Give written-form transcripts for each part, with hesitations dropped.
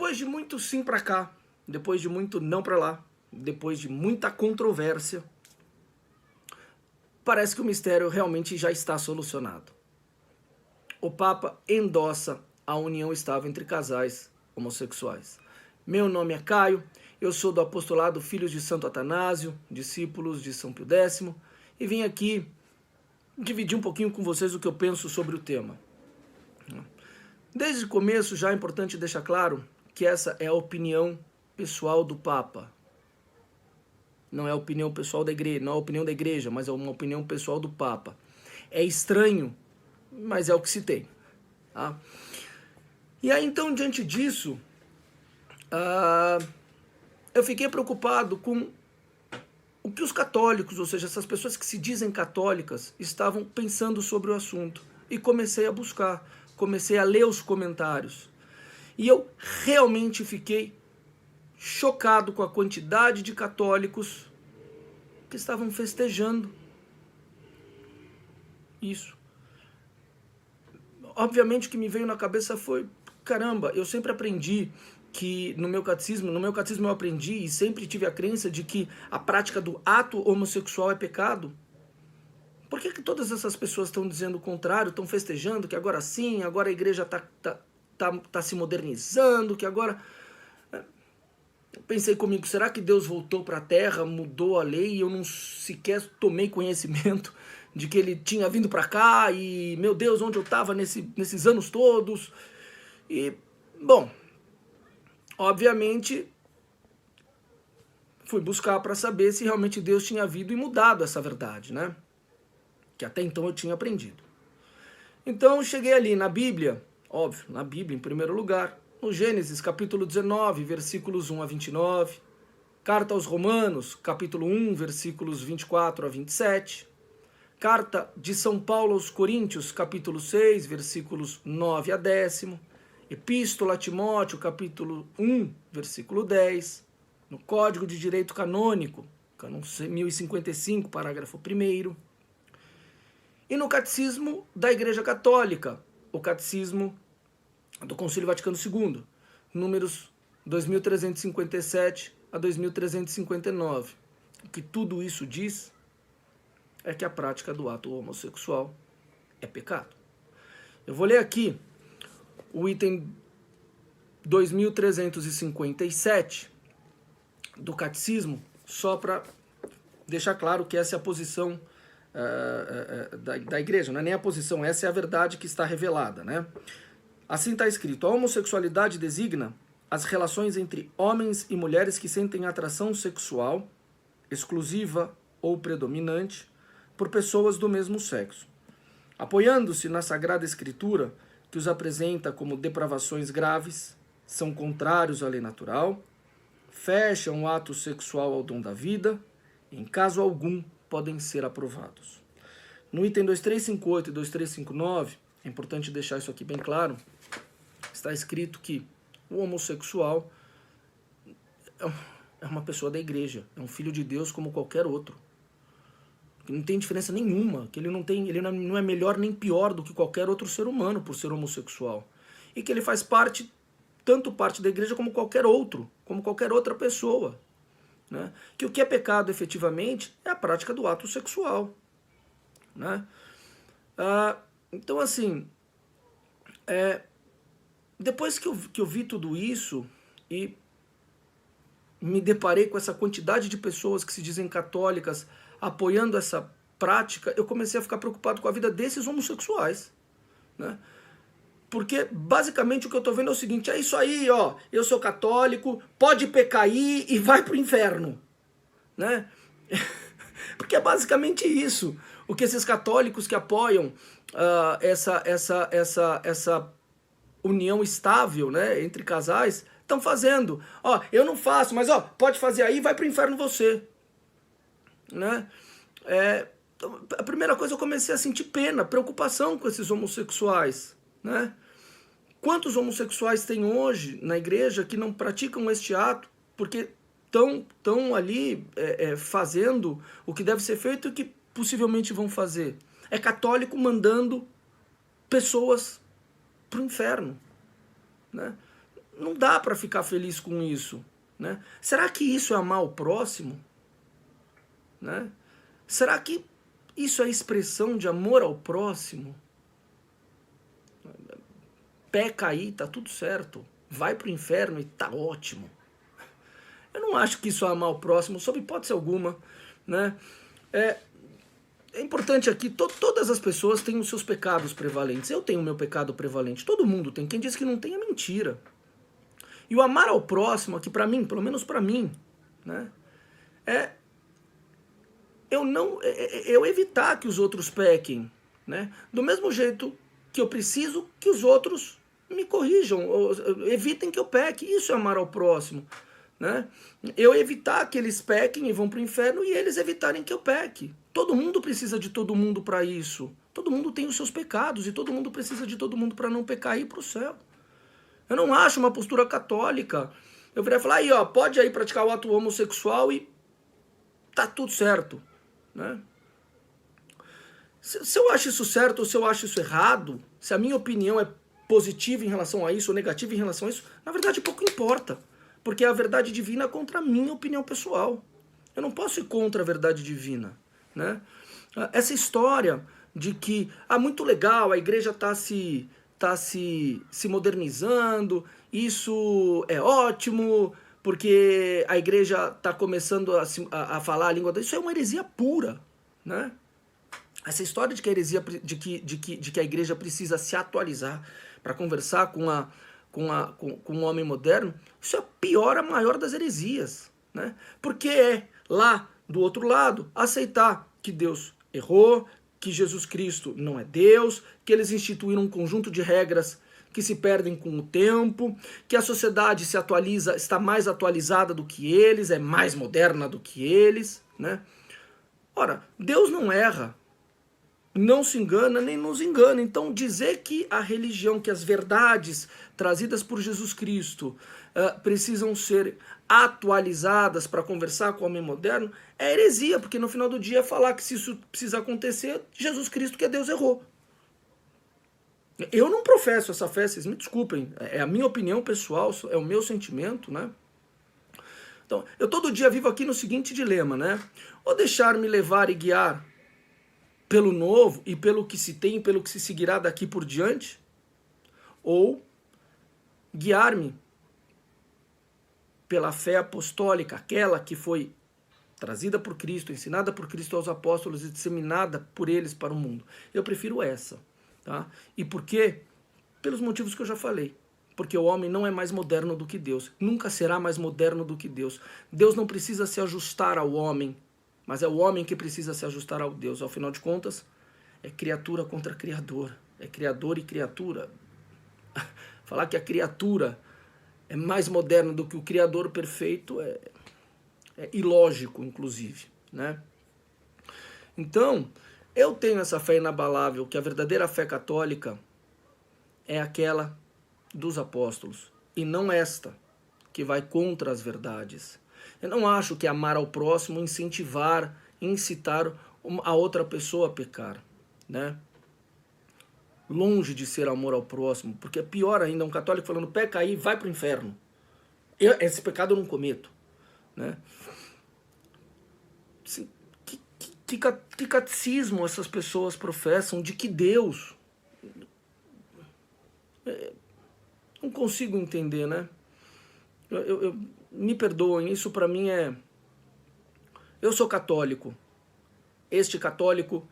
depois de muito sim para cá, depois de muito não para lá, depois de muita controvérsia, parece que o mistério realmente já está solucionado. O Papa endossa a união estável entre casais homossexuais. Meu nome é Caio, eu sou do apostolado Filhos de Santo Atanásio, discípulos de São Pio X, e vim aqui dividir um pouquinho com vocês o que eu penso sobre o tema. Desde o começo já é importante deixar claro que essa é a opinião pessoal do Papa. Não é a opinião pessoal da igreja, não é a opinião da igreja, mas é uma opinião pessoal do Papa. É estranho, mas é o que se tem. Tá? E aí então, diante disso, eu fiquei preocupado com o que os católicos, ou seja, essas pessoas que se dizem católicas, estavam pensando sobre o assunto. E comecei a buscar, comecei a ler os comentários. E eu realmente fiquei chocado com a quantidade de católicos que estavam festejando isso. Obviamente o que me veio na cabeça foi, caramba, eu sempre aprendi que no meu catecismo eu aprendi e sempre tive a crença de que a prática do ato homossexual é pecado. Por que todas essas pessoas estão dizendo o contrário, estão festejando que agora sim, agora a igreja tá se modernizando, que agora... Pensei comigo, será que Deus voltou para a Terra, mudou a lei e eu não sequer tomei conhecimento de que ele tinha vindo para cá e, meu Deus, onde eu estava nesses anos todos? E, bom, obviamente, fui buscar para saber se realmente Deus tinha vindo e mudado essa verdade, né? Que até então eu tinha aprendido. Então, cheguei ali na Bíblia, óbvio, na Bíblia em primeiro lugar, no Gênesis, capítulo 19, versículos 1 a 29, Carta aos Romanos, capítulo 1, versículos 24 a 27, Carta de São Paulo aos Coríntios, capítulo 6, versículos 9 a 10, Epístola a Timóteo, capítulo 1, versículo 10, no Código de Direito Canônico, cânon 1055, parágrafo 1º, e no Catecismo da Igreja Católica, o Catecismo do Concílio Vaticano II, números 2357 a 2359. O que tudo isso diz é que a prática do ato homossexual é pecado. Eu vou ler aqui o item 2357 do Catecismo, só para deixar claro que essa é a posição da igreja, não é nem a posição, essa é a verdade que está revelada, né? Assim está escrito: a homossexualidade designa as relações entre homens e mulheres que sentem atração sexual, exclusiva ou predominante, por pessoas do mesmo sexo. Apoiando-se na Sagrada Escritura, que os apresenta como depravações graves, são contrários à lei natural, fecham o ato sexual ao dom da vida, e em caso algum podem ser aprovados. No item 2358 e 2359, é importante deixar isso aqui bem claro, está escrito que o homossexual é uma pessoa da igreja, é um filho de Deus como qualquer outro. Que não tem diferença nenhuma, que ele não é melhor nem pior do que qualquer outro ser humano por ser homossexual. E que ele faz parte, tanto parte da igreja como qualquer outro, como qualquer outra pessoa. Né? Que o que é pecado efetivamente é a prática do ato sexual. Né? Então assim, depois que eu vi tudo isso e me deparei com essa quantidade de pessoas que se dizem católicas apoiando essa prática, eu comecei a ficar preocupado com a vida desses homossexuais. Né? Porque basicamente o que eu estou vendo é o seguinte: é isso aí, ó, eu sou católico, pode pecar aí e vai pro inferno. Né? Porque é basicamente isso o que esses católicos que apoiam essa união estável, né, entre casais estão fazendo. Ó, eu não faço, mas ó, pode fazer aí, vai pro inferno você. Né? A primeira coisa, eu comecei a sentir pena, preocupação com esses homossexuais. Né? Quantos homossexuais tem hoje na igreja que não praticam este ato porque estão ali fazendo o que deve ser feito e o que possivelmente vão fazer? É católico mandando pessoas para o inferno. Né? não dá para ficar feliz com isso, né? Será que isso é amar o próximo? Né? Será que isso é expressão de amor ao próximo? Peca aí, tá tudo certo. Vai pro inferno e tá ótimo. Eu não acho que isso é amar o próximo, sob hipótese alguma, né? É importante aqui, todas as pessoas têm os seus pecados prevalentes. Eu tenho o meu pecado prevalente, todo mundo tem. Quem diz que não tem é mentira. E o amar ao próximo, aqui pra mim, pelo menos pra mim, né? Eu evitar que os outros pequem, né? Do mesmo jeito que eu preciso que os outros me corrijam, ou evitem que eu peque. Isso é amar ao próximo, né? Eu evitar que eles pequem e vão para o inferno e eles evitarem que eu peque. Todo mundo precisa de todo mundo para isso. Todo mundo tem os seus pecados e todo mundo precisa de todo mundo para não pecar e ir para o céu. Eu não acho uma postura católica. Eu viria falar, aí ó, pode aí praticar o ato homossexual e tá tudo certo, né? Se eu acho isso certo ou se eu acho isso errado, se a minha opinião é positiva em relação a isso ou negativa em relação a isso, na verdade pouco importa. Porque é a verdade divina contra a minha opinião pessoal. Eu não posso ir contra a verdade divina, né? Essa história de que, muito legal, a igreja está se modernizando, isso é ótimo, porque a igreja está começando a falar a língua... Isso é uma heresia pura, né? Essa história de que a heresia, de que a igreja precisa se atualizar para conversar com um homem moderno, isso é a maior das heresias, né? Porque é lá do outro lado aceitar que Deus errou, que Jesus Cristo não é Deus, que eles instituíram um conjunto de regras que se perdem com o tempo, que a sociedade se atualiza, está mais atualizada do que eles, é mais moderna do que eles, né? Ora, Deus não erra, não se engana nem nos engana. Então dizer que a religião, que as verdades trazidas por Jesus Cristo precisam ser atualizadas para conversar com o homem moderno é heresia, porque no final do dia é falar que se isso precisa acontecer, Jesus Cristo, que é Deus, errou. Eu não professo essa fé, vocês me desculpem, é a minha opinião pessoal, é o meu sentimento, né? Então, eu todo dia vivo aqui no seguinte dilema, né? Ou deixar-me levar e guiar pelo novo e pelo que se tem, pelo que se seguirá daqui por diante, ou guiar-me pela fé apostólica, aquela que foi trazida por Cristo, ensinada por Cristo aos apóstolos e disseminada por eles para o mundo. Eu prefiro essa, tá? E por quê? Pelos motivos que eu já falei. Porque o homem não é mais moderno do que Deus, nunca será mais moderno do que Deus. Deus não precisa se ajustar ao homem, mas é o homem que precisa se ajustar ao Deus. Ao final de contas, é criatura contra criador. É criador e criatura. Falar que a criatura é mais moderna do que o criador perfeito é ilógico, inclusive, né? Então, eu tenho essa fé inabalável, que a verdadeira fé católica é aquela dos apóstolos, e não esta, que vai contra as verdades. Eu não acho que amar ao próximo, incentivar, incitar a outra pessoa a pecar, né? Longe de ser amor ao próximo, porque é pior ainda, um católico falando, peca aí, vai para o inferno. Esse pecado eu não cometo, né? Assim, que catecismo essas pessoas professam? De que Deus? Não consigo entender, né? Me perdoem, isso para mim é... Eu sou católico, este católico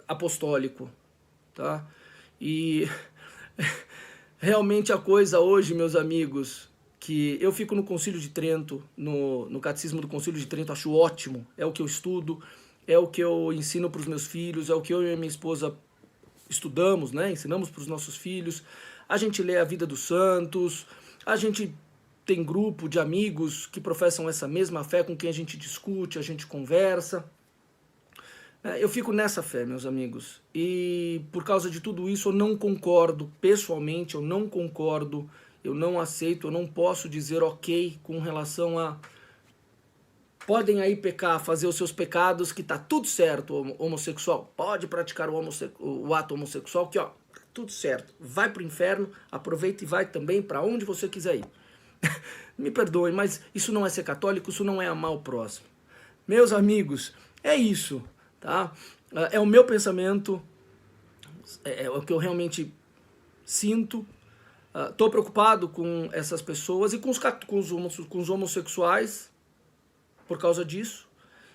apostólico, tá? E realmente a coisa hoje, meus amigos, que eu fico no Concílio de Trento, no Catecismo do Concílio de Trento, acho ótimo, é o que eu estudo, é o que eu ensino para os meus filhos, é o que eu e a minha esposa estudamos, né? Ensinamos para os nossos filhos, a gente lê a vida dos santos, a gente tem grupo de amigos que professam essa mesma fé, com quem a gente discute, a gente conversa. Eu fico nessa fé, meus amigos, e por causa de tudo isso eu não concordo, pessoalmente eu não concordo, eu não aceito, eu não posso dizer ok com relação a... Podem aí pecar, fazer os seus pecados, que tá tudo certo, homossexual, pode praticar o ato homossexual, que ó, tudo certo. Vai pro inferno, aproveita e vai também para onde você quiser ir. Me perdoem, mas isso não é ser católico, isso não é amar o próximo. Meus amigos, é isso, tá? É o meu pensamento, é o que eu realmente sinto. Tô preocupado com essas pessoas e com os homossexuais por causa disso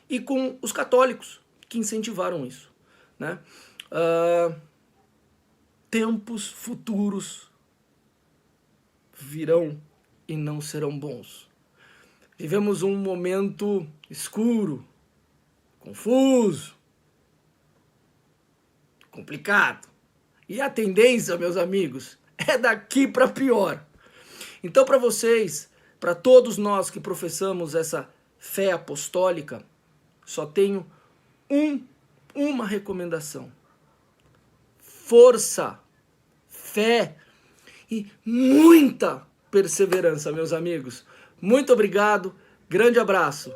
e com os católicos que incentivaram isso, né? Tempos futuros virão e não serão bons. Vivemos um momento escuro, confuso, complicado. E a tendência, meus amigos, é daqui para pior. Então, para vocês, para todos nós que professamos essa fé apostólica, só tenho uma recomendação. Força, fé e muita perseverança, meus amigos. Muito obrigado, grande abraço.